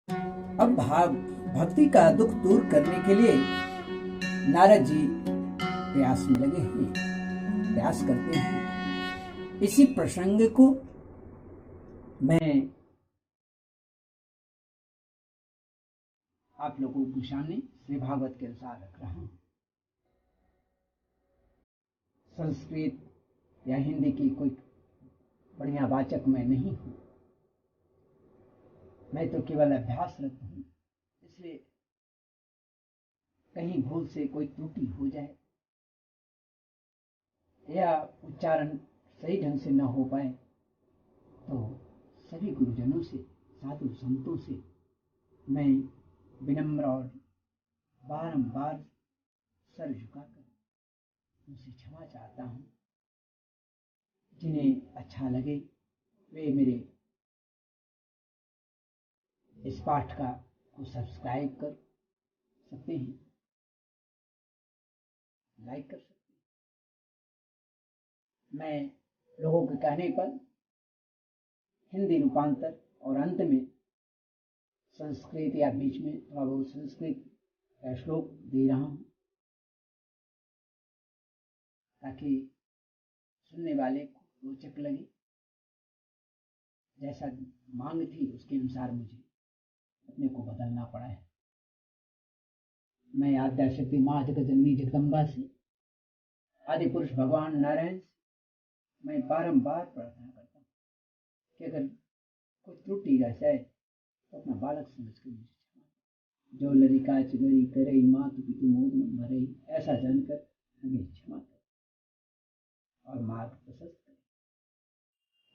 अब भक्ति का दुख दूर करने के लिए नारद जी प्रयास में लगे हैं, प्रयास करते हैं। इसी प्रसंग को मैं आप लोगों के सामने श्री भागवत के अनुसार रख रहा हूं। संस्कृत या हिंदी की कोई बढ़िया वाचक मैं नहीं हूं, मैं तो केवल अभ्यासरत हूं, इसलिए कहीं भूल से कोई त्रुटि हो जाए या उच्चारण सही ढंग से न हो पाए तो सभी गुरुजनों से, साधु संतों से मैं विनम्र और बारंबार सर झुकाकर उनसे क्षमा चाहता हूं। जिन्हें अच्छा लगे वे मेरे इस पाठ को सब्सक्राइब कर सकते हैं, लाइक कर सकते हैं। मैं लोगों के कहने पर हिंदी रूपांतर और अंत में संस्कृत या बीच में थोड़ा बहुत संस्कृत का श्लोक दे रहा हूं ताकि सुनने वाले को रोचक लगे। जैसा मांग थी उसके अनुसार मुझे अपने को बदलना पड़ा है। मैं आद्याशक्ति माँ जगतजननी जगदम्बा से, आदि पुरुष भगवान नारायण से मैं बारंबार प्रार्थना करता हूँ कि अगर कोई त्रुटि रह जाए तो अपना बालक समझ कर मुझे क्षमा। जो लड़िका चिगड़ी करे मातु पितु मोद भरे, ऐसा जानकर हमें क्षमा कर और मार्ग प्रशस्त करे।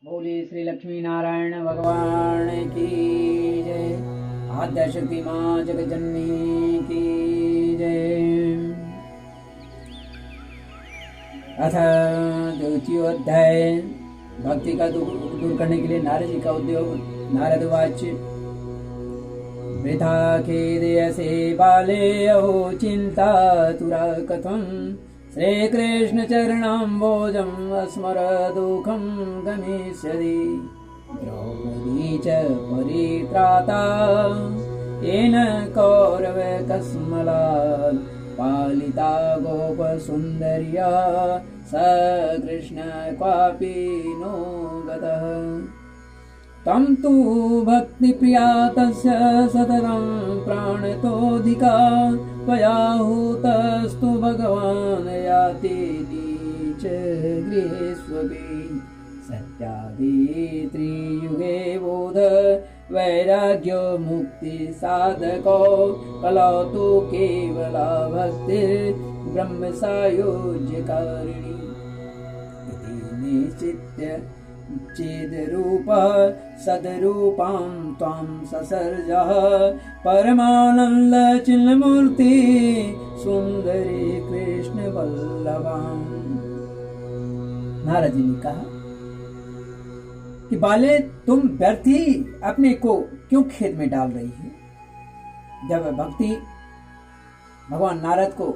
बोले श्री लक्ष्मी नारायण भगवान की जय। आद्याशक्ति माँ जगतजननी की जय। अथ द्वितीयोऽध्याय। भक्ति का दुख दूर करने के लिए नारद जी का उद्योग। नारद उवाच वृथा खेदयसे बाले अहो चिन्तातुरा कथं श्रीकृष्ण चरणाम्बोजं स्मरदुःखं गमिष्यति। द्रौपदी च परित्राता येन कौरवकस्मलात् पालिता गोपसुन्दर्या स कृष्ण क्वापि नो गतः। तं तु भक्तिप्रिया तस्य सततं प्राणतोऽधिका त्वयाहूतस्तु भगवान् याति च गृहेष्वपि। सत्यादि त्रियुगे बोध वैराग्यो मुक्ति साधको कलौ तु केवला भक्तिर्ब्रह्म सायुज्यकारिणी। इति निश्चित्य चिद्रूपः सद्रूपां त्वां ससर्जः परमानन्दचिन्मूर्ति सुन्दरी कृष्ण वल्लभाम्। नारद जी ने कहा कि बाले तुम व्यर्थ ही अपने को क्यों खेद में डाल रही है। जब भक्ति भगवान नारद को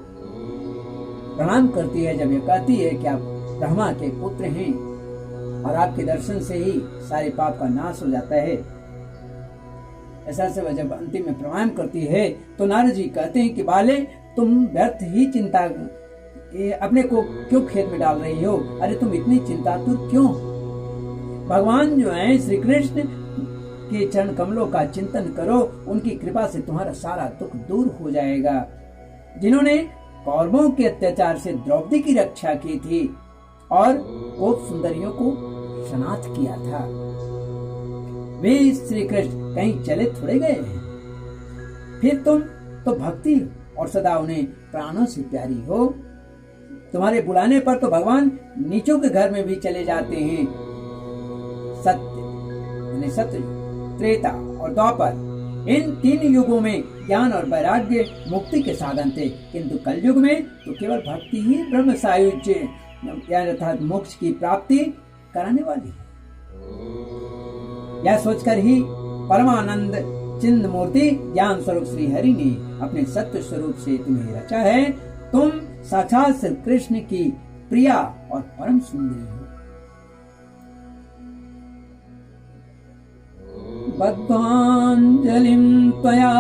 प्रणाम करती है, जब ये कहती है कि आप ब्रह्मा के पुत्र हैं और आपके दर्शन से ही सारे पाप का नाश हो जाता है, ऐसा से वह जब अंतिम में प्रणाम करती है तो नारद जी कहते हैं कि बाले तुम व्यर्थ ही चिंता अपने को क्यों खेद में डाल रही हो। अरे तुम इतनी चिंतातुर क्यों। भगवान जो है श्री कृष्ण के चरण कमलों का चिंतन करो, उनकी कृपा से तुम्हारा सारा दुख दूर हो जाएगा। जिन्होंने कौरवों के अत्याचार से द्रौपदी की रक्षा की थी और गोप सुंदरियों को शनाथ किया था, वे श्री कृष्ण कहीं चले थोड़े गए हैं। फिर तुम तो भक्ति और सदा उन्हें प्राणों से प्यारी हो। तुम्हारे बुलाने पर तो भगवान नीचों के घर में भी चले जाते हैं। सत्य, त्रेता और द्वापर, इन तीन युगों में ज्ञान और वैराग्य मुक्ति के साधन थे, किंतु कलयुग में तो केवल भक्ति ही ब्रह्म सायुज्य अर्थात मोक्ष की प्राप्ति कराने वाली है। यह सोचकर ही परमानंद चिन्ह मूर्ति ज्ञान स्वरूप श्री हरि ने अपने सत्य स्वरूप से तुम्हें रचा है। तुम साक्षात श्री कृष्ण की प्रिया और परम सुंदरी हो। बद्धाञ्जलिं त्वया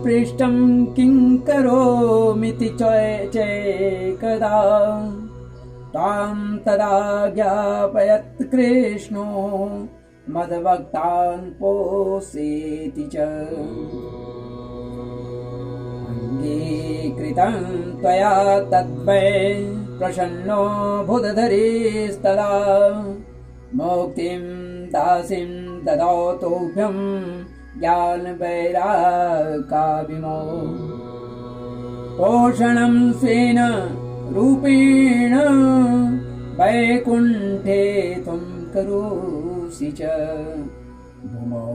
पृष्टं किं करोमीति चैकदा तां तदा ज्ञापयत् कृष्णो मद्भक्तान् पोषेति च अंगीकृतं त्वया तद्वै प्रसन्नो भूतधरीस्तदा मुक्तिं दासीं ददौ तोभ्यं ज्ञानवैराग्याभिमो पोषणं स्वेन रूपेण वैकुण्ठे त्वं करोषि च भूमौ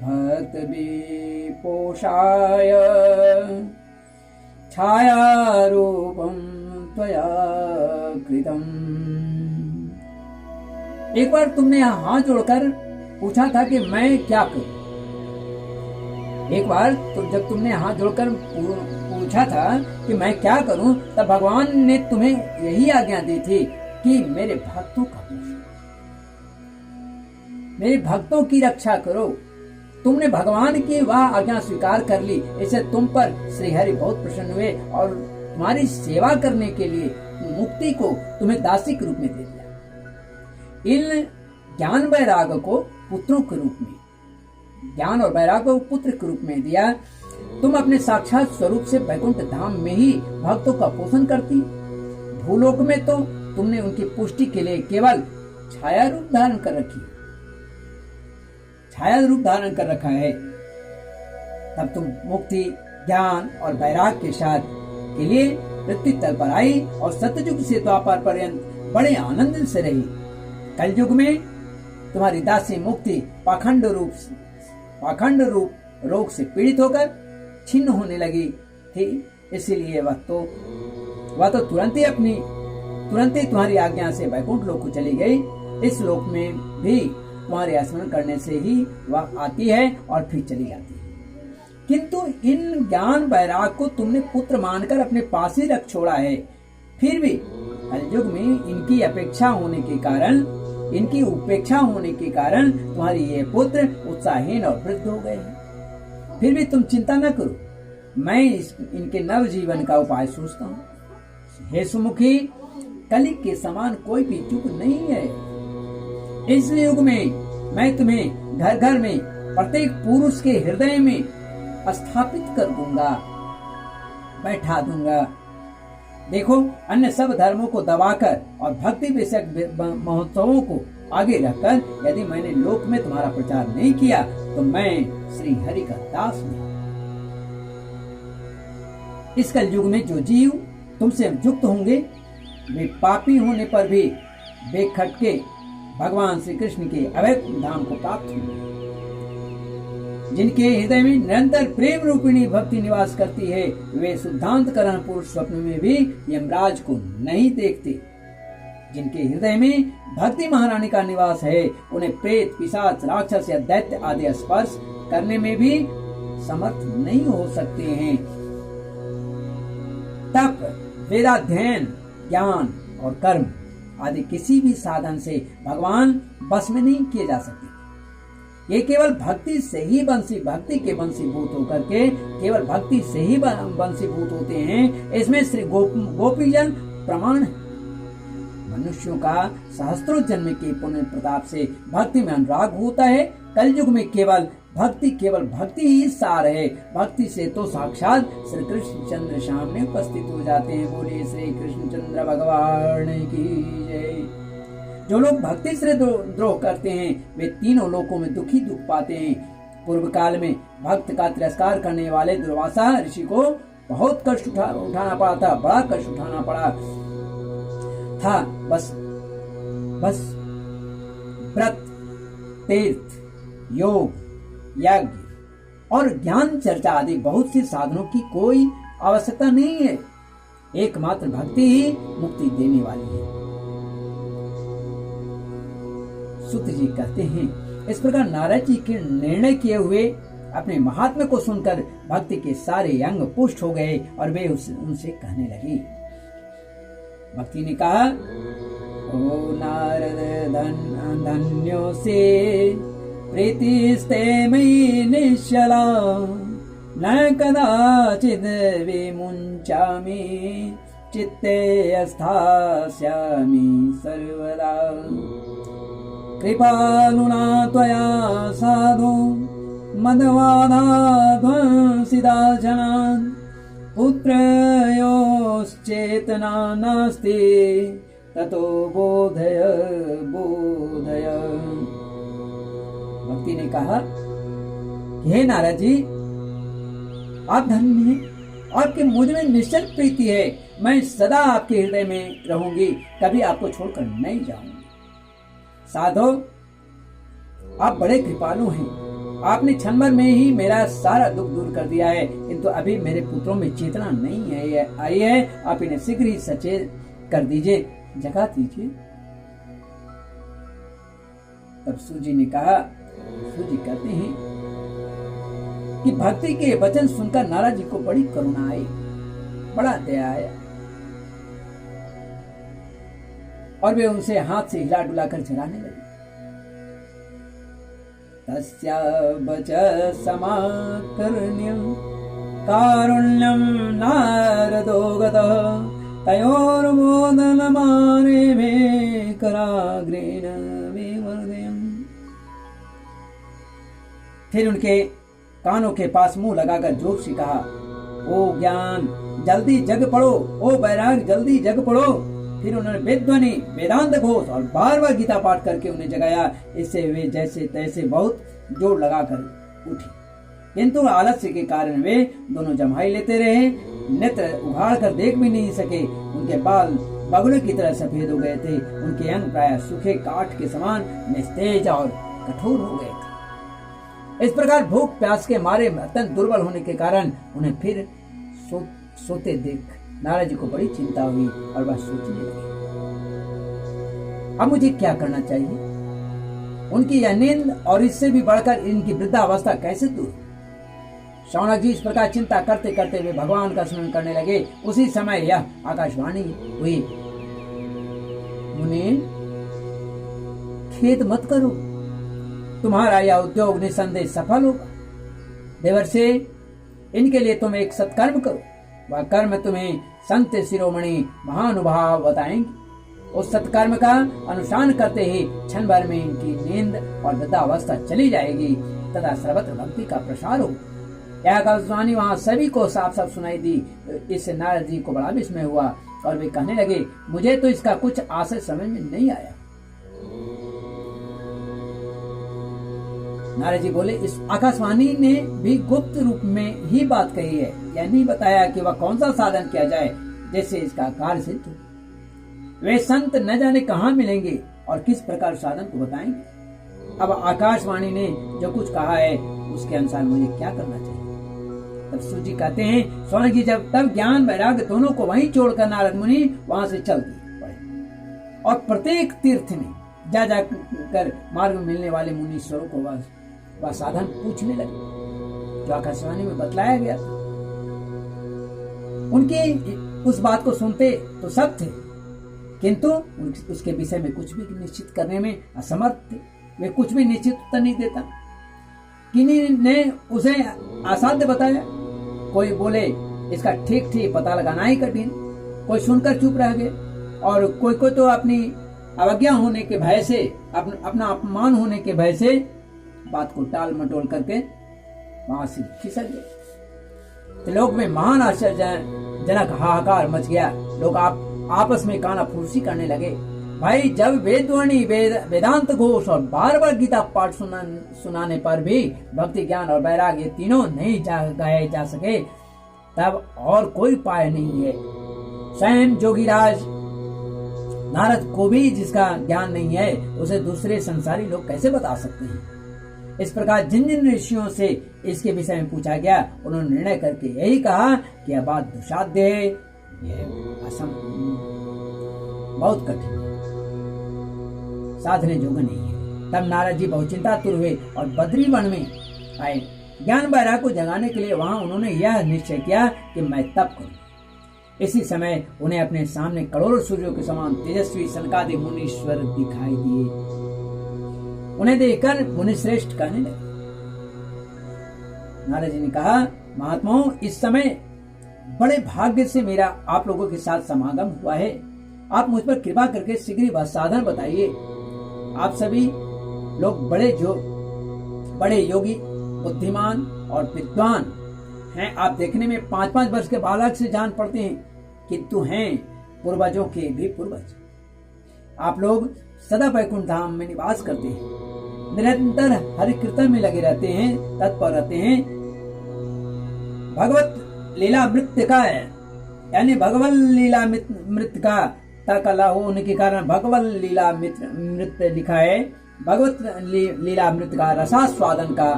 भक्तविपोषाय छायारूपं त्वया कृतम्। एक बार तुमने हाथ जोड़कर पूछा था कि मैं क्या करूं। एक बार जब तुमने हाथ जोड़कर पूछा था कि मैं क्या करूं, तब भगवान ने तुम्हें यही आज्ञा दी थी कि मेरे भक्तों का पोषण, मेरे भक्तों की रक्षा करो। तुमने भगवान की वह आज्ञा स्वीकार कर ली। इससे तुम पर श्रीहरि बहुत प्रसन्न हुए और तुम्हारी सेवा करने के लिए मुक्ति को तुम्हें दासी के रूप में दे दिया। इन ज्ञान वैराग को पुत्रों के रूप में, ज्ञान और वैराग को पुत्र के रूप में दिया। तुम अपने साक्षात स्वरूप से वैकुंठ धाम में ही भक्तों का पोषण करती। भूलोक में तो तुमने उनकी पुष्टि के लिए केवल छाया रूप धारण कर रखी, छाया रूप धारण कर रखा है। तब तुम मुक्ति, ज्ञान और वैराग के साथ के लिए पृथ्वी तल पर आई और सतयुग से द्वापर पर्यंत बड़े आनंद से रही। कलयुग में तुम्हारी दासी मुक्ति पाखंड रूप रोग से पीड़ित होकर छिन्न होने लगी थी। इसीलिए वह तो तुरंत ही तुम्हारी आज्ञा से वैकुंठ लोक को चली गई। इस लोक में भी तुम्हारे स्मरण करने से ही वह आती है और फिर चली जाती है। किंतु इन ज्ञान वैराग को तुमने पुत्र मानकर अपने पास ही रख छोड़ा है। फिर भी कलयुग में इनकी उपेक्षा होने के कारण तुम्हारी ये पुत्र उत्साहहीन और वृद्ध हो गए हैं। फिर भी तुम चिंता न करो, मैं इनके नव जीवन का उपाय सोचता हूँ। हे सुमुखी, कलि के समान कोई भी युग नहीं है। इस युग में मैं तुम्हें घर घर में प्रत्येक पुरुष के हृदय में स्थापित कर दूंगा, बैठा दूंगा। देखो, अन्य सब धर्मों को दबाकर और भक्ति विषयक महोत्सवों को आगे रखकर यदि मैंने लोक में तुम्हारा प्रचार नहीं किया तो मैं श्री हरि का दास नहीं। इस कलयुग में जो जीव तुमसे युक्त होंगे वे पापी होने पर भी बेखटके भगवान श्री कृष्ण के अवैध धाम को प्राप्त होंगे। जिनके हृदय में निरंतर प्रेम रूपिणी भक्ति निवास करती है, वे शुद्धांत करण पुरुष स्वप्न में भी यमराज को नहीं देखते। जिनके हृदय में भक्ति महारानी का निवास है, उन्हें प्रेत, पिशाच, राक्षस या दैत्य आदि स्पर्श करने में भी समर्थ नहीं हो सकते हैं। तप, वेदाध्ययन, ज्ञान और कर्म आदि किसी भी साधन से भगवान बस में नहीं किए जा सकते। ये केवल भक्ति से ही भक्ति के वंशीभूत होकर के केवल भक्ति से ही वंशीभूत होते हैं। इसमें श्री गोपीजन प्रमाण है। मनुष्यों का सहस्त्रों जन्म के पुण्य प्रताप से भक्ति में अनुराग होता है। कलयुग में केवल भक्ति ही सार है। भक्ति से तो साक्षात श्री कृष्ण चंद्र सामने उपस्थित हो जाते हैं। बोलिए श्री कृष्ण चंद्र भगवान की जय। जो लोग भक्ति से द्रोह करते हैं वे तीनों लोकों में दुख पाते हैं। पूर्व काल में भक्त का तिरस्कार करने वाले दुर्वासा ऋषि को बहुत कष्ट उठाना पड़ा था, बड़ा कष्ट उठाना पड़ा था। बस व्रत, तीर्थ, योग, यज्ञ और ज्ञान चर्चा आदि बहुत सी साधनों की कोई आवश्यकता नहीं है। एकमात्र भक्ति ही मुक्ति देने वाली है। सूत जी कहते हैं, इस प्रकार नारद जी के निर्णय किए हुए अपने महात्म्य को सुनकर भक्ति के सारे अंग पुष्ट हो गए और वे उनसे कहने लगी। भक्ति ने कहा, ओ नारद धन्यो से प्रीतिस्ते मयि निश्चला न कदाचिद् विमुञ्चामि चित्ते स्थास्यामि सर्वदा कृपालुना त्वया साधु मदवादाध्वंसिता जनान् पुत्रयोश्चेतना नास्ति ततो बोधय बोधय। भक्ति ने कहा कि हे नारद जी, आप धन्य हैं, आपके मुझ में निश्चल प्रीति है, मैं सदा आपके हृदय में रहूंगी, कभी आपको छोड़कर नहीं जाऊंगी। साधो, आप बड़े कृपालु हैं, आपने क्षण भर में ही मेरा सारा दुख दूर कर दिया है, किंतु अभी मेरे पुत्रों में चेतना नहीं आई है, आप इन्हें शीघ्र ही सचेत कर दीजिए, जगा दीजिए। तब सूजी ने कहा, सूजी कहते हैं कि भक्ति के वचन सुनकर नारद जी को बड़ी करुणा आई, बड़ा दया आया, और वे उनसे हाथ से हिला डुला कर जगाने लगे। तस्या वच समाकर्ण्यं कारुण्यं नारदो गतः तयोर्मोदनमाने मे कराग्रेण विवर्धयम्। फिर उनके कानों के पास मुंह लगाकर जोर से कहा, ओ ज्ञान जल्दी जग पड़ो, ओ बैराग जल्दी जग पड़ो। फिर उन्होंने वेदध्वनि, वेदांत घोष और बार बार गीता पाठ करके उन्हें जगाया। इससे वे जैसे तैसे बहुत जोर लगाकर उठी, किंतु आलस्य के कारण वे दोनों जम्हाई लेते रहे, नेत्र उघाड़ कर देख भी नहीं सके। उनके बाल बगुले की तरह सफेद हो गए थे, उनके अंग प्राय सूखे काठ के समान निस्तेज और कठोर हो गए थे। इस प्रकार भूख प्यास के मारे अत्यंत दुर्बल होने के कारण उन्हें फिर सोते देख नारद जी को बड़ी चिंता हुई और वह सोचने लगे, अब मुझे क्या करना चाहिए। उनकी यह नींद और इससे भी बढ़कर इनकी वृद्धावस्था कैसे दूर। शौनक जी इस प्रकार चिंता करते करते वे भगवान का स्मरण करने लगे। उसी समय यह आकाशवाणी हुई, मुनि खेद मत करो, तुम्हारा यह उद्योग निसंदेह सफल होगा। देवर्षि, इनके लिए तुम एक सत्कर्म करो, वह कर्म तुम्हें संत शिरोमणि महानुभाव बताएंगे। उस सत्कर्म का अनुष्ठान करते ही क्षण भर में इनकी नींद और वृद्धावस्था चली जाएगी तथा सर्वत्र भक्ति का प्रसार हो। यह आकाशवाणी वहां सभी को साफ साफ सुनाई दी। इससे नारद जी को बड़ा विस्मय हुआ और वे कहने लगे, मुझे तो इसका कुछ आशय समझ में नहीं आया। नारद जी बोले, इस आकाशवाणी ने भी गुप्त रूप में ही बात कही है, यह नहीं बताया कि वह कौन सा साधन किया जाए जिससे इसका कार्य सिद्ध हो। वे संत न जाने कहाँ मिलेंगे और किस प्रकार साधन को बताएंगे। अब आकाशवाणी ने जो कुछ कहा है उसके अनुसार मुझे क्या करना चाहिए। तब सूजी कहते हैं, शौनक जी जब तब ज्ञान वैराग्य दोनों को वहीं छोड़कर नारद मुनि वहां से चल पड़े और प्रत्येक तीर्थ में जा जाकर मार्ग में मिलने वाले मुनीश्वरों को वह साधन पूछने लगे जो आकाशवाणी में बतलाया गया था। उनकी उस बात को सुनते तो सब थे, किंतु उसके विषय में कुछ भी निश्चित करने में असमर्थ थे। वे कुछ भी निश्चित उत्तर नहीं देता। किन्हीं ने उसे असाध्य बताया, कोई बोले इसका ठीक ठीक पता लगाना ही कठिन, कोई सुनकर चुप रह गए और कोई तो अपनी अवज्ञा होने के भय से, अपना अपमान होने के भय से बात को टाल मटोल करके वहां से खिसक गए। तो लोग में महान आश्चर्यजनक हाहाकार मच गया। लोग आपस में काना फूसी करने लगे। भाई, जब वेदवाणी वेदांत घोष और बार बार गीता पाठ सुनाने पर भी भक्ति ज्ञान और वैराग्य ये तीनों नहीं गाए जा सके, तब और कोई उपाय नहीं है। स्वयं जोगीराज नारद को भी जिसका ज्ञान नहीं है उसे दूसरे संसारी लोग कैसे बता सकते हैं। इस प्रकार जिन जिन ऋषियों से इसके विषय में पूछा गया उन्होंने निर्णय करके यही कहा कि यह बात दुसाध्य है, यह बहुत कठिन है, साधने योग्य नहीं है। तब नारद जी बहुत चिंतातुर हुए और बद्री वन में आए। ज्ञान वैराग्य को जगाने के लिए वहां उन्होंने यह निश्चय किया कि मैं तप करूं। इसी समय उन्हें अपने सामने करोड़ों सूर्यों के समान तेजस्वी सनकादि मुनीश्वर दिखाई दिए। उन्हें देखकर मुनिश्रेष्ठ कहने लगे। नारद जी ने कहा, महात्माओं, इस समय बड़े भाग्य से मेरा आप लोगों के साथ समागम हुआ है। आप मुझ पर कृपा करके शीघ्र वह साधन बताइए। आप सभी लोग बड़े योगी, बुद्धिमान और विद्वान हैं। आप देखने में 5-5 वर्ष के बालक से जान पड़ते हैं, किंतु हैं पूर्वजों के भी पूर्वज। आप लोग सदा वैकुंठ धाम में निवास करते हैं, निरंतर हरि कीर्तन में लगे रहते हैं, तत्पर रहते हैं। भगवत लीला मृत्तिका है, यानी भगवत लीला मृत्तिका कला होने के कारण भगवत लीला नृत्य लिखा है। भगवत लीला मृत्तिका रसास्वादन का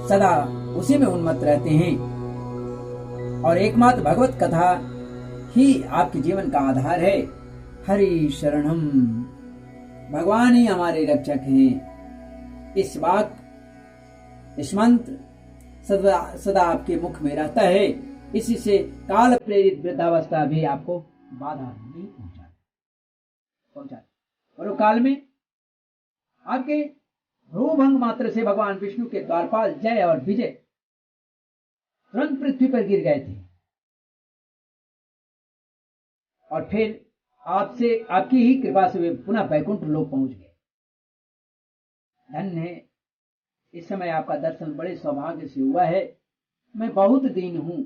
सदा उसी में उन्मत्त रहते हैं और एकमात्र भगवत कथा ही आपके जीवन का आधार है। हरि शरणम, भगवान ही हमारे रक्षक हैं। इस मंत्र सदा आपके मुख में रहता है। इसी से काल प्रेरित वृद्धावस्था भी आपको बाधा नहीं पहुंचाती। और काल में आपके भ्रूभंग मात्र से भगवान विष्णु के द्वारपाल जय और विजय तुरंत पृथ्वी पर गिर गए थे और फिर आपकी ही कृपा से वे पुनः वैकुंठ लोक पहुंच गए। धन्य है, इस समय आपका दर्शन बड़े सौभाग्य से हुआ है। मैं बहुत दीन हूं।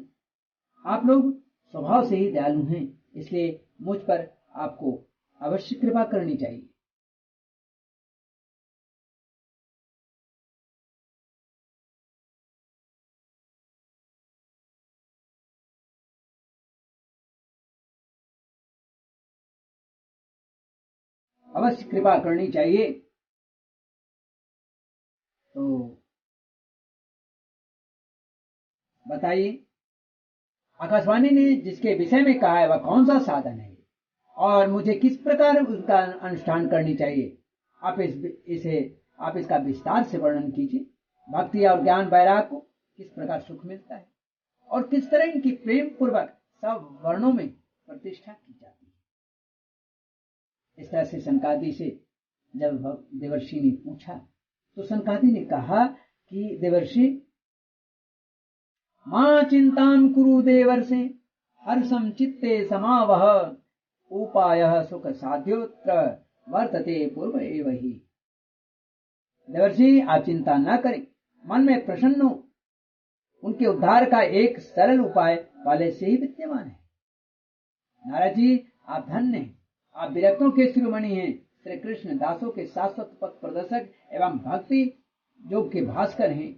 आप लोग स्वभाव से ही दयालु हैं, इसलिए मुझ पर आपको अवश्य कृपा करनी चाहिए। अवश्य कृपा करनी चाहिए। तो बताइए, आकाशवाणी ने जिसके विषय में कहा है वह कौन सा साधन है और मुझे किस प्रकार उसका अनुष्ठान करनी चाहिए? आप इसका विस्तार से वर्णन कीजिए। भक्ति और ज्ञान वैराग को किस प्रकार सुख मिलता है और किस तरह इनकी प्रेम पूर्वक सब वर्णों में प्रतिष्ठा की जाती है। इस तरह से सनकादि से जब देवर्षि ने पूछा तो सनकादि ने कहा कि देवर्षि, मां चिंतां कुरु देवर्षे हर्षं चित्ते समावह उपायः सुख साध्योत्र वर्तते पूर्व एव ही। देवर्षि, आप चिंता न करें, मन में प्रसन्न हो। उनके उद्धार का एक सरल उपाय पहले से ही विद्यमान है। नारद जी, आप धन्य हैं। आप विरक्तों के शिरोमणि हैं, श्री कृष्ण दासों के शाश्वत पथ प्रदर्शक एवं भक्ति योग के भास्कर हैं।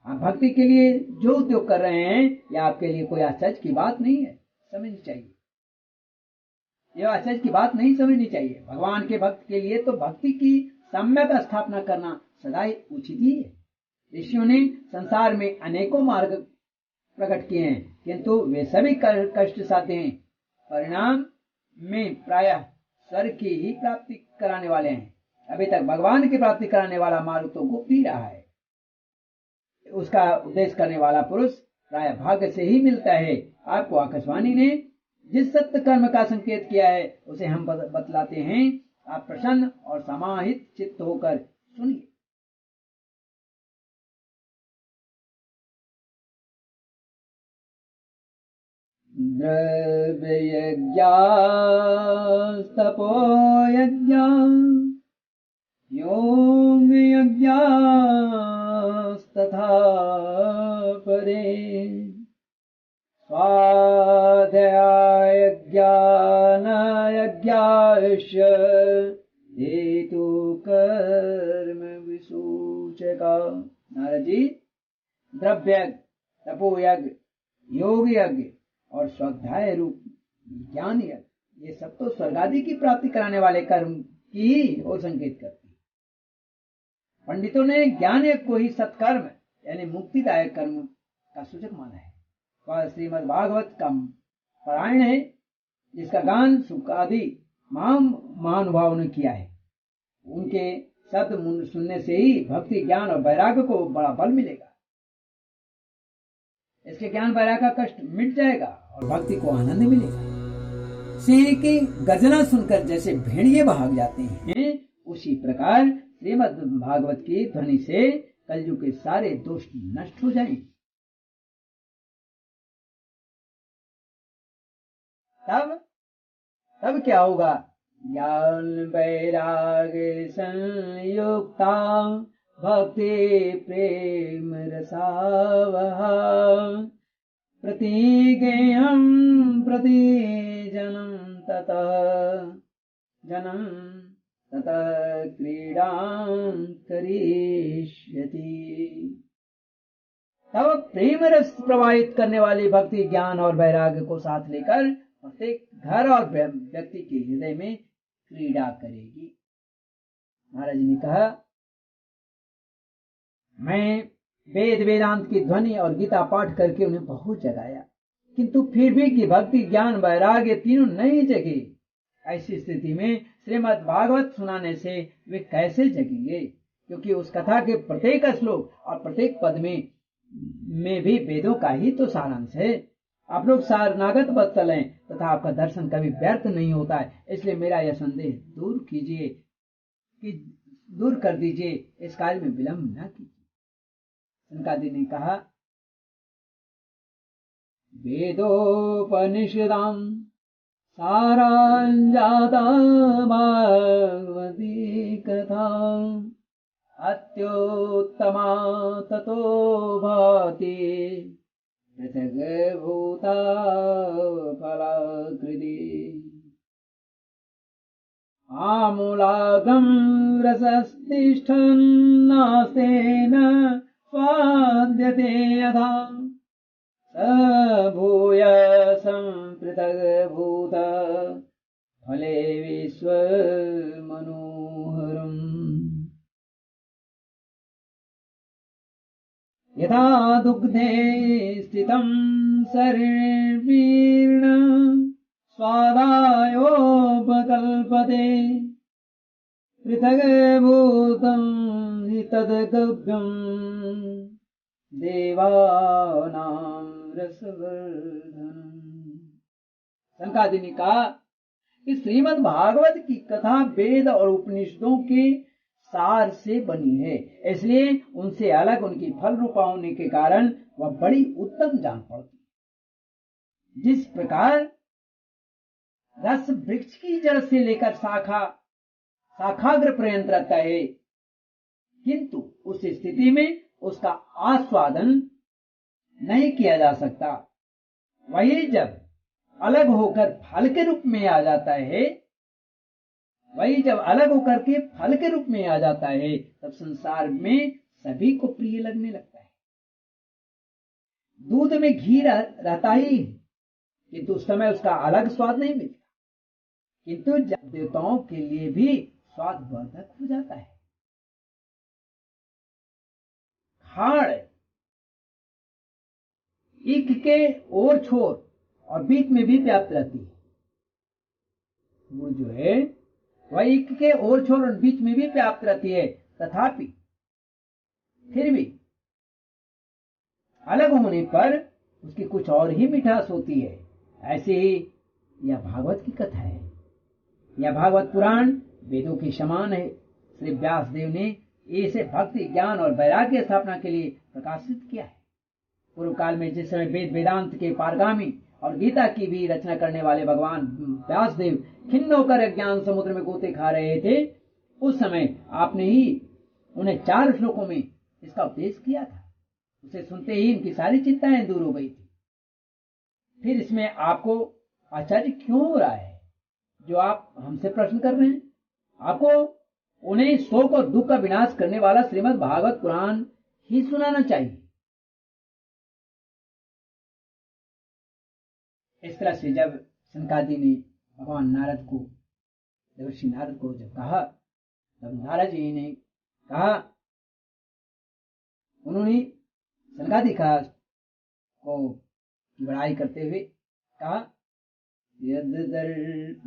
आप भक्ति के लिए जो उद्योग कर रहे हैं यह आपके लिए कोई आश्चर्य की बात नहीं है, समझनी चाहिए। यह आश्चर्य की बात नहीं समझनी चाहिए। भगवान के भक्त के लिए तो भक्ति की सम्यक स्थापना करना सदा ही उचित ही है। ऋषियों ने संसार में अनेकों मार्ग प्रकट किए हैं, किंतु वे सभी कष्ट साध्य हैं। परिणाम में प्रायः स्वर्ग की ही प्राप्ति कराने वाले हैं। अभी तक भगवान की प्राप्ति कराने वाला मार्ग तो गुप्त ही रहा है। उसका उपदेश करने वाला पुरुष प्राय भाग्य से ही मिलता है। आपको आकाशवाणी ने जिस सत्य कर्म का संकेत किया है उसे हम बतलाते हैं। आप प्रसन्न और समाहित चित्त होकर सुनिए। द्रव्य यज्ञा तपो यज्ञा योग यज्ञा तथा परे स्वाध्याय ज्ञान यज्ञाश्च हेतु कर्म विसूचका। नारद जी, द्रव्य यज्ञ, तपो यज्ञ, योग यज्ञ और स्वाध्याय रूप ज्ञान यज्ञ, ये सब तो स्वर्ग आदि की प्राप्ति कराने वाले कर्म की ही ओर संकेत करती है। पंडितों ने ज्ञान यज्ञ को ही सत्कर्म यानी मुक्तिदायक कर्म का सूचक माना है। वह श्रीमद् भागवत का पारायण है, जिसका गान सुख आदि महानुभावों ने किया है। उनके शब्द सुनने से ही भक्ति, ज्ञान और वैराग्य को बड़ा बल मिलेगा। इसके ज्ञान वैराग्य का कष्ट मिट जाएगा और भक्ति को आनंद मिलेगा। सिंह की गर्जना सुनकर जैसे भेड़िए भाग जाते हैं, उसी प्रकार श्रीमद् भागवत की ध्वनि से कलयुग के सारे दोष नष्ट हो जाएं। तब क्या होगा? ज्ञान वैराग्य संयुक्ता भक्ति प्रेम रसावहा प्रतिगेयं प्रति जनम ततः क्रीडां करिष्यति। तब प्रेम रस प्रवाहित करने वाली भक्ति ज्ञान और वैराग्य को साथ लेकर प्रत्येक घर और व्यक्ति के हृदय में क्रीड़ा करेगी। महाराज ने कहा, मैं वेद वेदांत की ध्वनि और गीता पाठ करके उन्हें बहुत जगाया, किंतु फिर भी कि भक्ति ज्ञान वैराग्य तीनों नहीं जगे। ऐसी स्थिति में श्रीमद् भागवत सुनाने से वे कैसे जगेंगे? क्योंकि उस कथा के प्रत्येक श्लोक और प्रत्येक पद में भी वेदों का ही तो सारांश है। आप लोग शरणागत वत्सल हैं तथा आपका दर्शन कभी व्यर्थ नहीं होता है। इसलिए मेरा यह संदेह दूर कीजिए, कि दूर कर दीजिए, इस कार्य में विलंब न कीजिए। सनकादि ने कहा, वेदोपनिषदां सारांजाता भागवती कथा अत्युत्तमा ततो भाति पृथग्भूता फलाकृति आमूलाग्रं रसस्तिष्ठन्नास्तेन स्वाद्यते यथा स भूयसं पृथग्भूत फले विश्वमनोहरम् यथा दुग्धे स्थितं शरीर्वीर्ण स्वादायोपकल्पते पृथग्भूतं हि तद्गव्यं देवानां रसवर्धनम्। सनकादि ने कहा कि श्रीमद् भागवत की कथा वेद और उपनिषदों के सार से बनी है, इसलिए उनसे अलग उनकी फल रूपा होने के कारण वह बड़ी उत्तम जान पड़ती। जिस प्रकार रस वृक्ष की जड़ से लेकर शाखाग्र पर्यंत रहता है, किंतु उस स्थिति में उसका आस्वादन नहीं किया जा सकता, वही जब अलग होकर फल के रूप में आ जाता है, तब संसार में सभी को प्रिय लगने लगता है। दूध में घी रहता ही, किंतु उस समय उसका अलग स्वाद नहीं मिलता, किंतु देवताओं के लिए भी स्वादवर्धक हो जाता है। खाड़ ईख के ओर छोर और बीच में भी व्याप्त रहती है। वो जो है वह ईख के ओर छोर और बीच में भी व्याप्त रहती है, तथापि फिर भी अलग होने पर उसकी कुछ और ही मिठास होती है। ऐसे ही यह भागवत की कथा है। यह भागवत पुराण वेदों के समान है। श्री व्यास देव ने इसे भक्ति ज्ञान और वैराग्य स्थापना के लिए प्रकाशित किया है। पूर्व काल में जिस समय वेद वेदांत के पारगामी और गीता की भी रचना करने वाले भगवान व्यास देव खिन्न होकर अज्ञान समुद्र में गोते खा रहे थे, उस समय आपने ही उन्हें 4 श्लोकों में इसका उपदेश किया था। उसे सुनते ही इनकी सारी चिंताएं दूर हो गई थी। फिर इसमें आपको आश्चर्य क्यों हो रहा है जो आप हमसे प्रश्न कर रहे हैं? आपको उन्हें शोक और दुख का विनाश करने वाला श्रीमद् भागवत पुराण ही सुनाना चाहिए। इस तरह से जब सनकादि ने भगवान नारद को, देवर्षि नारद को जब कहा, तब नारद जी ने कहा, उन्होंने सनकादि का को की बड़ाई करते हुए कहा,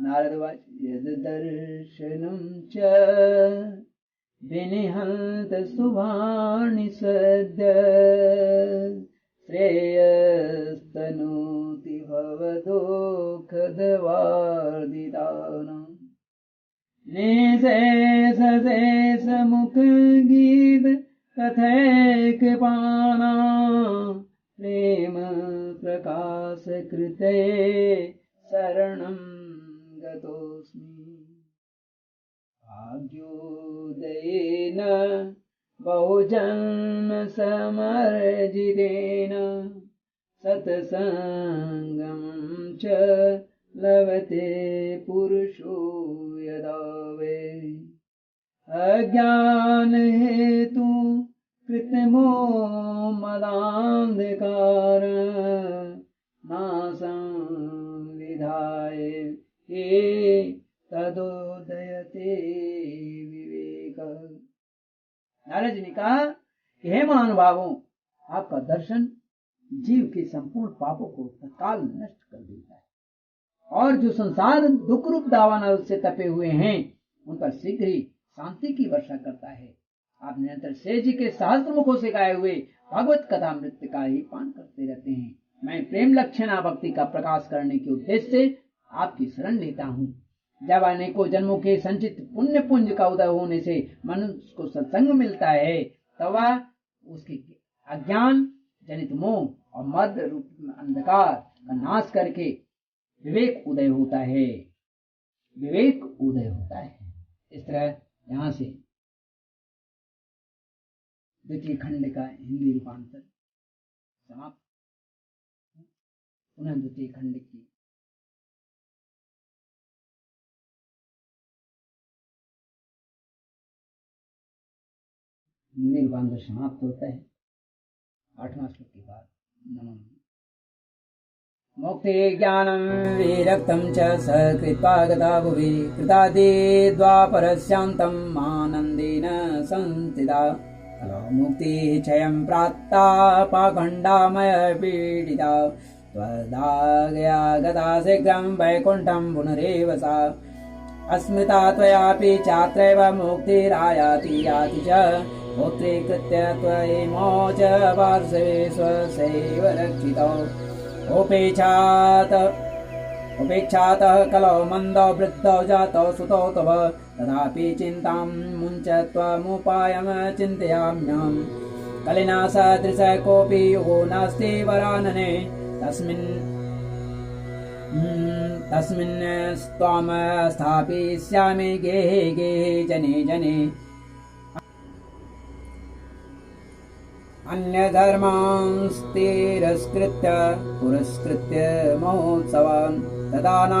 नारदवाच यद दर्शनम च विनिहंत शुभानि सद्य श्रेयस्तनोति भवदुःखदवार्दितानां निशेष शेष मुख गीत कथैक पाना प्रेम प्रकाश कृते शरणं गतोऽस्मि। भाग्योदयेन बहुजन्म समर्जितेन सत्सङ्गं च लभते पुरुषो यदा वै। अज्ञान हेतु कृत्रिमो मदान्धकार नासं विधाय हे तदोदयते विवेक। नारद जी ने कहा कि हे महानुभावों, आपका दर्शन जीव के संपूर्ण पापों को तत्काल नष्ट कर देता है और जो संसार दुख रूप दावानल से तपे हुए हैं उन पर शीघ्र ही शांति की वर्षा करता है। आप निरंतर शेष जी के सहस्त्र मुखों से गाए हुए भागवत कथा मृत्यु का ही पान करते रहते हैं। मैं प्रेम लक्षणा भक्ति का प्रकाश करने के उद्देश्य से आपकी शरण लेता हूँ। जब अनेकों जन्मों के संचित पुण्य पुंज का उदय होने से मनुष्य को सत्संग मिलता है, तब वह उसके अज्ञान जनित मोह और मद रूप अंधकार का नाश करके विवेक उदय होता है। विवेक उदय होता है। इस तरह यहाँ से द्वितीय खंड का हिंदी रूपांतर समाप्त। पुनः द्वितीय खंड की हिंदी रूपांतर समाप्त होता है 8वां श्लोक के बाद। नमः मुक्ति ज्ञानं विरक्तं च सकृत्वा गता भुवि कृतादि द्वापरस्यान्तम् आनन्देन संस्थिता कलो मुक्ति क्षयं प्राप्ता पाखण्डामय पीडिता त्वदाज्ञया गता शीघ्रं वैकुण्ठं पुनरेव सा अस्मृता त्वयापि चात्रैव मुक्तिरायाति याति च पुत्रीकृत्य त्वयिमो च पार्श्वे स्वसैव रक्षितौ उपेक्षातः कलौ मन्दौ वृद्धौ जातौ सुतौ तव तथापि चिन्तां मुञ्च त्वमुपायं चिन्तयाम्यहं कलिना सदृश कोऽपि योगो नास्ति वरानने तस्मिन् त्वां स्थापयिष्यामि गेहे गेहे जने जने अन्यधर्मांस्तिरस्कृत्य पुरस्कृत्य महोत्सवान् तदा न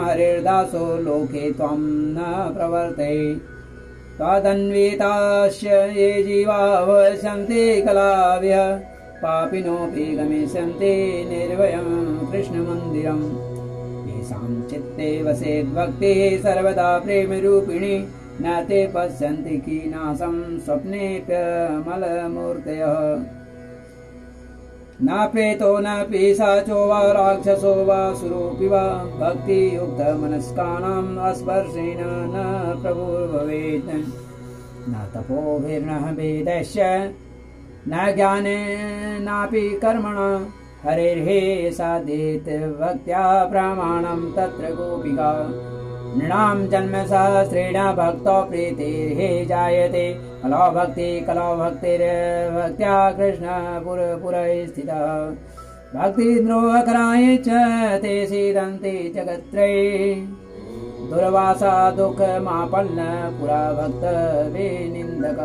हरिर्दासो लोके त्वां न प्रवर्ते त्वदन्विताश्च ये जीवा भविष्यन्ति कलाभ्यः पापिनोऽपि गमिष्यन्ति निर्भयं कृष्णमन्दिरम् येषां चित्ते वसेद्भक्तिः सर्वदा प्रेमरूपिणी न ते पश्यन्ति कीनाशं स्वप्नेऽप्यमलमूर्तयः न प्रेतो न पिशाचो वा राक्षसो वा सुरोऽपि वा भक्तियुक्तमनस्कानाम् अस्पर्शेन न प्रभुर्भवेत् न तपोभिर्न वेदैश्च न ज्ञानेनापि कर्मणा हरेर्हे साधेत भक्त्या प्रमाणं तत्र गोपिका नृणां जन्म सहस्रेण भक्तो प्रीतिर्हि जायते कलो भक्तिर्भक्त्या कृष्णपुरपुरै स्थितः भक्तिद्रोहकराय च ते सीदन्ति जगत्त्रये दुर्वासा दुःखमापन्न पुरा भक्त विनिन्दक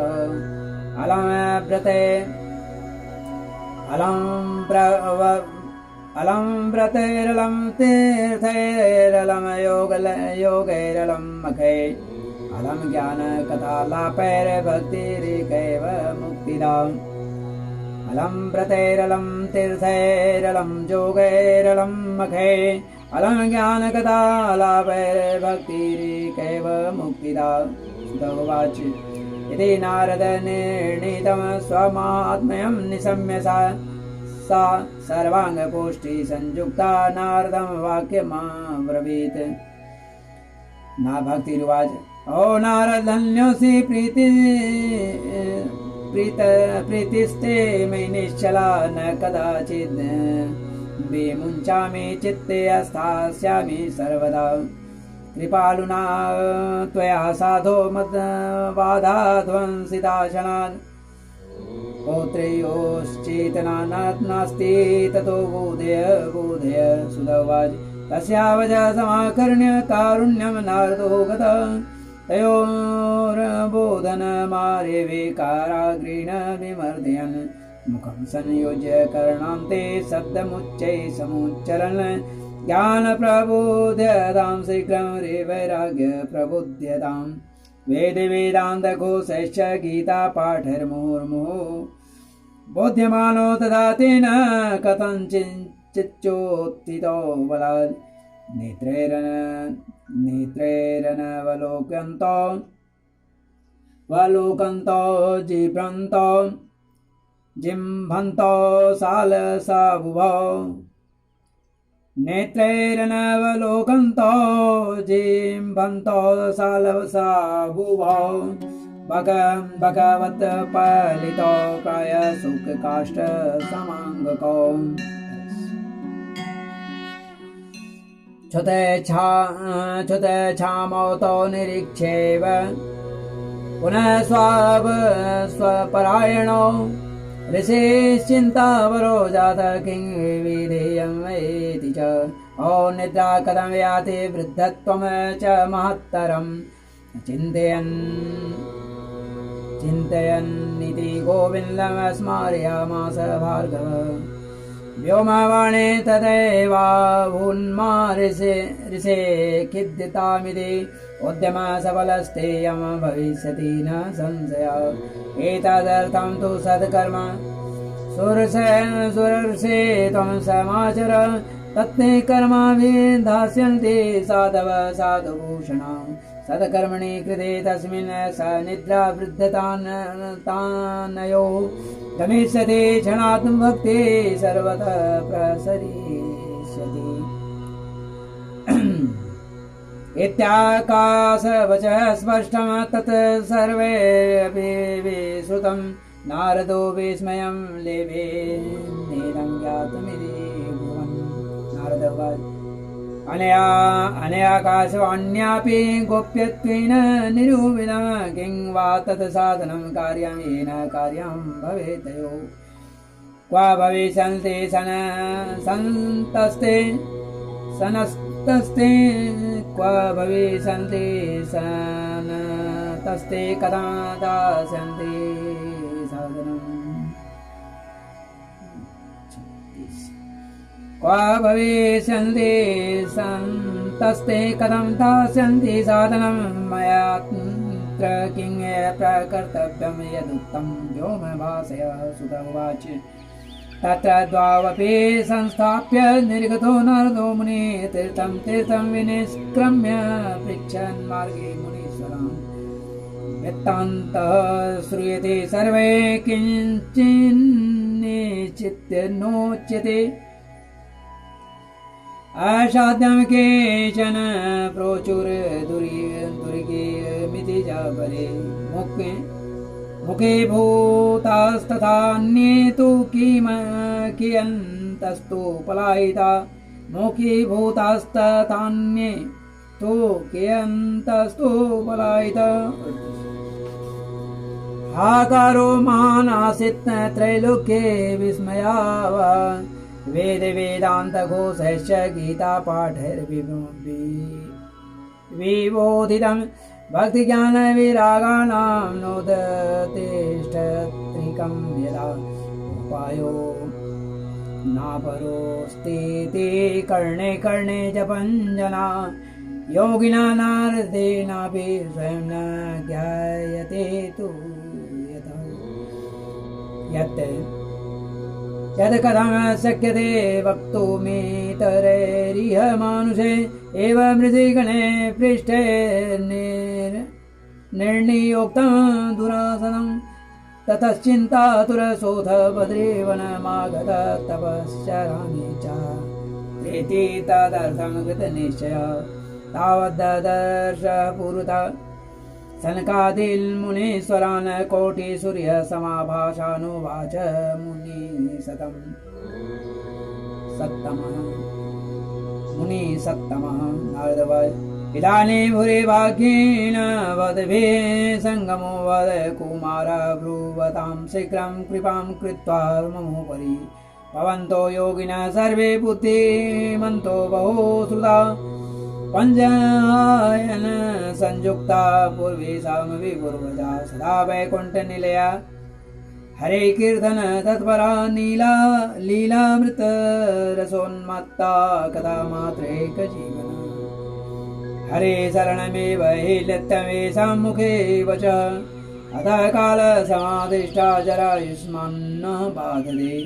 अलम व्रतैरलं तीर्थैरलं योगैरलं मखै अलम ज्ञान कथालापैर्भक्तिरेकैव मुक्तिदाम् अलम व्रतैरलं तीर्थैरलं योगैरलं मखै अलम ज्ञान कथालापैर्भक्तिरेकैव मुक्तिदाम्। उवाच इति नारद निर्णीतं स्वमात्म्यं निशम्य सा सर्वांगपुष्टि संयुक्ता नारदं वाक्यमब्रवीत्। ना भक्तिरुवाच ओ नारद धन्योऽसि प्रीतिस्ते मयि निश्चला न कदाचित् विमुञ्चामि चित्ते स्थास्यामि सर्वदा कृपालुना त्वया साधो मद्बाधाध्वंसिताशनान् पौत्रेयोश्चेतना नास्ति ततो बोधय बोधय सुदवाच तस्यावजा समाकर्ण्य कारुण्यं नारदो गतः तयोर्बोधनमारे विकाराग्रेण विमर्दयन् मुखं संयोज्य कर्णान्ते शब्दमुच्चैः समुच्चरन् ज्ञानप्रबोध्यतां शीघ्रं रे वैराग्य प्रबोध्यताम् वेदान्तघोषैश्च गीतापाठैर्मुहुर्मुहुः बोध्यमानो तदा तेन कथञ्चिच्चोत्थितो बलात् नेत्रैरनवलोकन्तो जिह्वन्तो सालसाबुभौ नेत्रैरनवलोकन्तो जिह्वन्तो सालसाबुभौ भगवत्पालितो प्राय सुखकाष्ठसमाङ्गकौ क्षुतेच्छामौतो निरीक्ष्यैव पुनः स्वपरायणो ऋषिश्चिन्तावरो जातः किं विधेयं वेति च ओ निद्रा कथं याति वृद्धत्वं च महत्तरं चिन्तयन्निति गोविन्दं स्मारयामास भार्गव व्योमवाणे तदैवाभून्मारिषे खिद्यतामिति उद्यम सबलस्तेयं भविष्यति न संशयः एतदर्थं तु सत्कर्म सुरर्षे त्वं समाचर तत्ते कर्माभिधास्यन्ति साधव साधुभूषणां सत्कर्मणि कृते तस्मिन् स निद्रा वृद्धतानयो गमिष्यति क्षणात्मभक्ति सर्वतः प्रसरिष्यति इत्याकाशवचः स्पष्टं तत् सर्वैरपि विश्रुतं नारदो विस्मयं लेभे नेदं ज्ञातुमिति भुवन् नारद उवाच अनयाकाशवाण्यापि गोप्यत्वेन निरूपितं किं वा तत् साधनं कार्यं येन कार्यं भवेत् तयोः क्व भविष्यन्ति सनस्तस्ते क्व भविष्यन्ति सनतस्ते कदा दास्यन्ति साधनम् क्व भविष्यन्ति सन्तस्ते कथं दास्यन्ति साधनं मयात्र किं प्रकर्तव्यं यदुक्तं व्योमभासय सुत उवाच तत्र द्वावपि संस्थाप्य निर्गतो नारदो मुनिः तीर्थं विनिष्क्रम्य पृच्छन् मार्गे मुनीश्वरान् वृत्तान्तः श्रूयते सर्वे किञ्चिन्निश्चित्य नोच्यते असाध्यं केचन प्रोचुर्दुर्गेमिति च परे मुखे भूतास्तथान्ये तु कियन्तस्तु पलायिता मुखे भूतास्तथान्ये तु कियन्तस्तु पलायिता हाकारो महानासीत् त्रैलोक्ये विस्मयाव वेदान्तघोषैश्च गीतापाठैर्विबोधितं भक्तिज्ञानविरागाणां नोदतिष्ठत्रिकं यदा उपायो नापरोस्तीति कर्णे कर्णे जपञ्जना योगिना नारदेनापि स्वयं न ज्ञायते तु यत्कथं शक्यते वक्तुमितरैरिह मानुषे एव मृदिगणे पृष्ठे निर्नियोक्तं दुरासनं ततश्चिन्तातुरशोथ बद्रीवनमागत तपश्चरामि च प्रीति तदर्थं कृतनिश्चय तावद्दर्श पुरुतः सनकादिमुनीश्वरान् कोटिसूर्यसमाभाषानुवाच मुनि सत्तमः नारद उवाच इदानीं भूरि भाग्येन वदभे सङ्गमो वद कुमार ब्रुवतां शीघ्रं कृपां कृत्वा ममोपरि भवन्तो योगिनः सर्वे बुद्धिमन्तो बहु श्रुता पञ्चायन संयुक्ता पूर्वेशां विपूर्वजा सदा वैकुण्ठनिलया हरे कीर्तन तत्परा नीला लीलामृत रसोन्मत्ता कथा मात्रैकजीवन हरे शरणमेव हि लत्तमेषां मुखे वचः अतः कालसमादिष्टा जरायुष्मान्न बाधते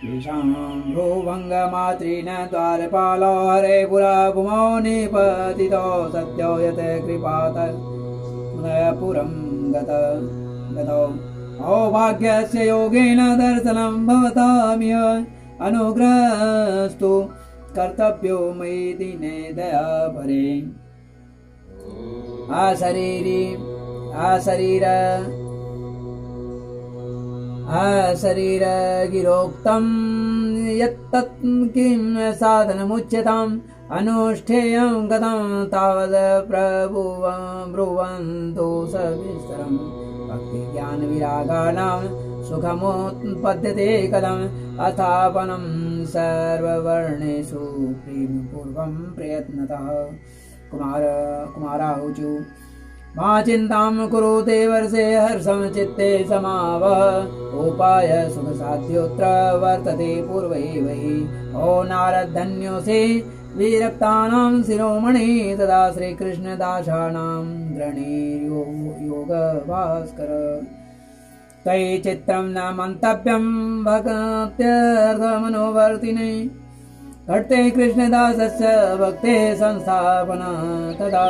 येषां भ्रूभङ्गमात्रेण द्वारपालो हरे पुरा भूमौ निपतितो सद्यो यत् कृपात् पुरं गतौ औभाग्यस्य योगेन दर्शनं भवतामिह अनुग्रहस्तु कर्तव्यो मयि दीने दयापरे अशरीर गिरोक्तं यत्तत् किं साधनमुच्यताम् अनुष्ठेयं गतं तावद् ब्रुवन्तु सविस्तरम् भक्तिज्ञानविरागाणां सुखमुत्पद्यते कथम् अस्थापनं सर्ववर्णेषु प्रेमपूर्वं प्रयत्नतः कुमाराहुचु मा चिन्तां कुरुते वर्षे हर्षं चित्ते समावह उपाय सुखसाध्योऽत्र वर्तते पूर्वैव हि ओ नारदधन्योऽसि विरक्तानां शिरोमणि तदा श्रीकृष्णदासानां गृणीर्योगभास्कर तै चित्रं न मन्तव्यं भक्त्यर्थमनोवर्तिने घटते कृष्णदासस्य भक्ते संस्थापन तदा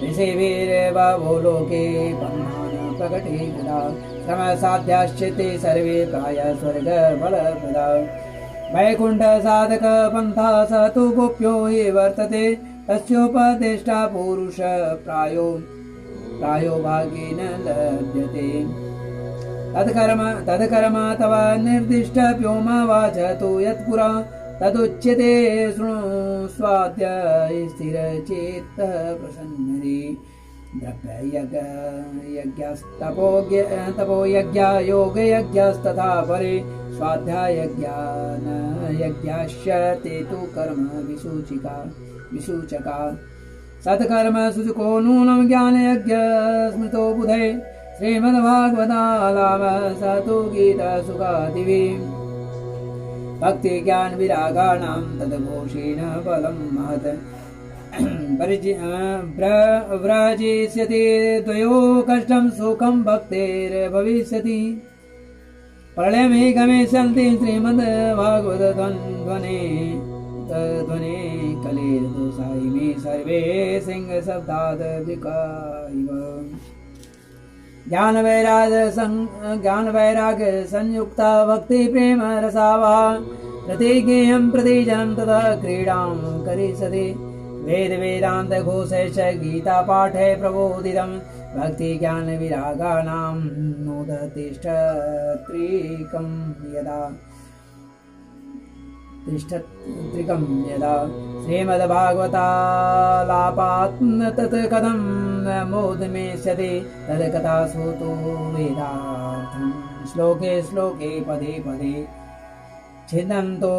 ऋषिभिर्बभो लोके बन्धान् प्रकटे कदा श्रमसाध्याश्चिते सर्वे प्रायः स्वर्गफलप्रदा वैकुण्ठ साधक पन्था स तु गोप्यो हि वर्तते तस्योपदेष्टा पुरुष प्रायो भाग्येन लभ्यते तत्कर्म तव निर्दिष्टव्यो मा वाचतु यत्पुरा तदुच्यते शृणु स्वाध्याय स्थिरचेत्तः प्रसन्नरे तपोयज्ञा योगयज्ञस्तथा परे स्वाध्यायज्ञानयज्ञाश्च ते तु कर्म विसूचका सत्कर्म सुचको नूनं ज्ञानयज्ञ स्मृतो बुधे श्रीमद्भागवतालाभ स तु गीतसुखादिभिः भक्ति ज्ञान विरागाणां तद्घोषेण फलं महत् व्रजिष्यति द्वयो कष्टं सुखं भक्तेर्भविष्यति प्रलये गमिष्यन्ति श्रीमद्भागवतध्वने कलेर्दोषायिमे सर्वे सिंहशब्दाद्विकाइव ज्ञानवैराग्य संयुक्ता भक्ति प्रेम रसावा प्रतिज्ञेयं प्रतिजनं तथा क्रीडां करिष्यति वेद वेदांत घोषैश्च गीता पाठे प्रबोधितं भक्ति ज्ञान विरागाणां नोदतिष्ठत्रिकं यदा श्रीमद्भागवतालापात् तत् कथं मोदमेष्यति तत्कथासु तु वेदार्थं श्लोके श्लोके पदे पदे छिन्दन्तो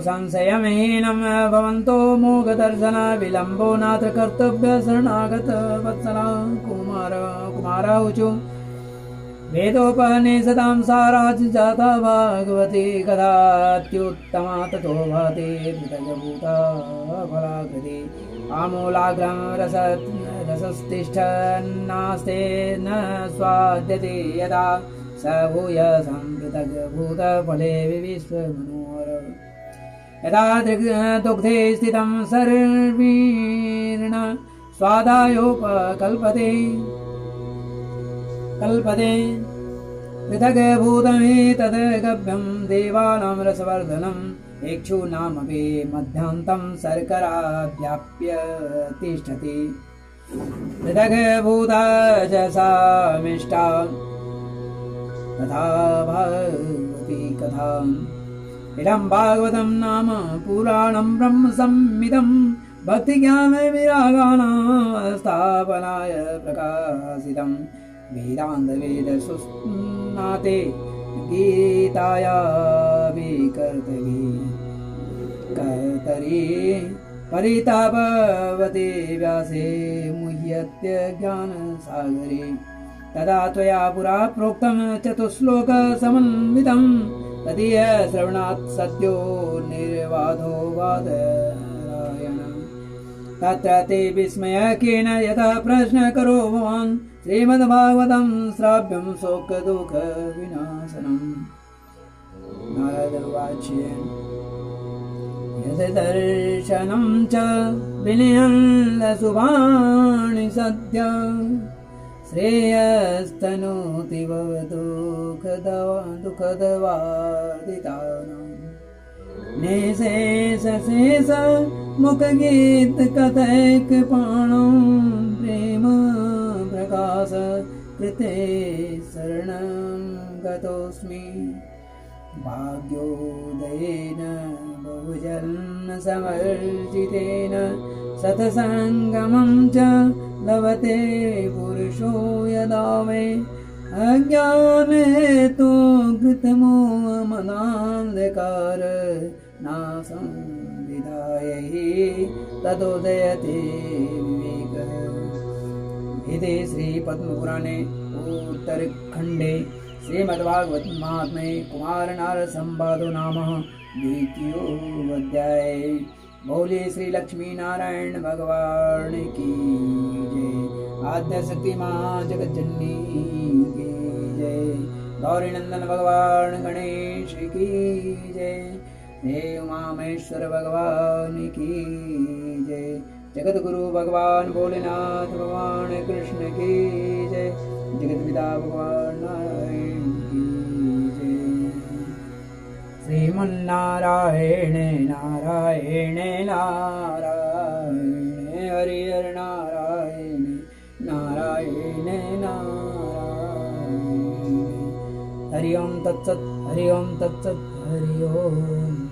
संशयमहीनं भवन्तो मोघदर्शन विलम्बो नात्र कर्तव्य शरणागत वत्सला कुमाराहुचु वेदोपनिषदां सारात् जाता भागवती कदात्युत्तमा ततो भाति पृथग्भूता फलाकृति आमूलाग्रं रसस्तिष्ठन्नास्ते न स्वाद्यते यदा स भूयसं पृथग्भूतफले विश्वमनोहर यदा दुग्धे स्थितं सर्वीर्ण स्वादायोपकल्पते पृथग्भूतमेतद्गभ्यं देवानां रसवर्धनम् इक्षूणामपि मध्यान्तं शर्कराव्याप्य तिष्ठति पृथग्भूता च सा मिष्टा तथा भगवती कथा इदं भागवतं नाम पुराणं ब्रह्मसंहितं भक्ति ज्ञान विरागानां स्थापनाय प्रकाशितं वेदांत वेद सुस्नाते गीताया कर्तरी परितापवते व्यासे मुह्यत्य ज्ञानसागरे तदा त्वया पुरा प्रोक्तं चतुश्लोक समन्वितं तदीय श्रवणात् सद्यो निर्बाधो वादरायणम् तत्र ते विस्मयकेन यथा प्रश्न करो भवान् श्रीमद्भागवतं श्राव्यं शोकदुःख विनाशनम् नारद उवाच यद्दर्शनं च विनयल्लशुभाणि सद्य श्रेयस्तनोति दुःखदवादितानां निशेष मुखगीत कथैकपाणौ प्रेम प्रकाश कृते शरणं गतोऽस्मि भाग्योदयेन बहुजन्म समर्जितेन सत्सङ्गमं च लभते पुरुषो यदा मे अज्ञानेतु कृतमोहमनान्धकार नाशं विधाय हि तदोदयते विवेकः। इति श्रीपद्मपुराणे उत्तरखण्डे श्रीमद्भागवत महात्म्ये कुमार नारद संवादो नाम द्वितीयोऽध्याय। बोले श्री लक्ष्मी नारायण भगवान की जय। आद्य शक्ति माँ जगत जननी की जय। गौरी नंदन भगवान गणेश की जय। हे उमा महेश्वर भगवान की जय। जगत गुरु भगवान भोलेनाथ भगवान कृष्ण की जय। जगत पिता भगवान नारायण की जय। श्रीमन्नारायण नारायण नारायण हरि हर नारायण नारायण नारायण। हरि ओम तत्सत् हरि ओम तत्सत् हरि ओम।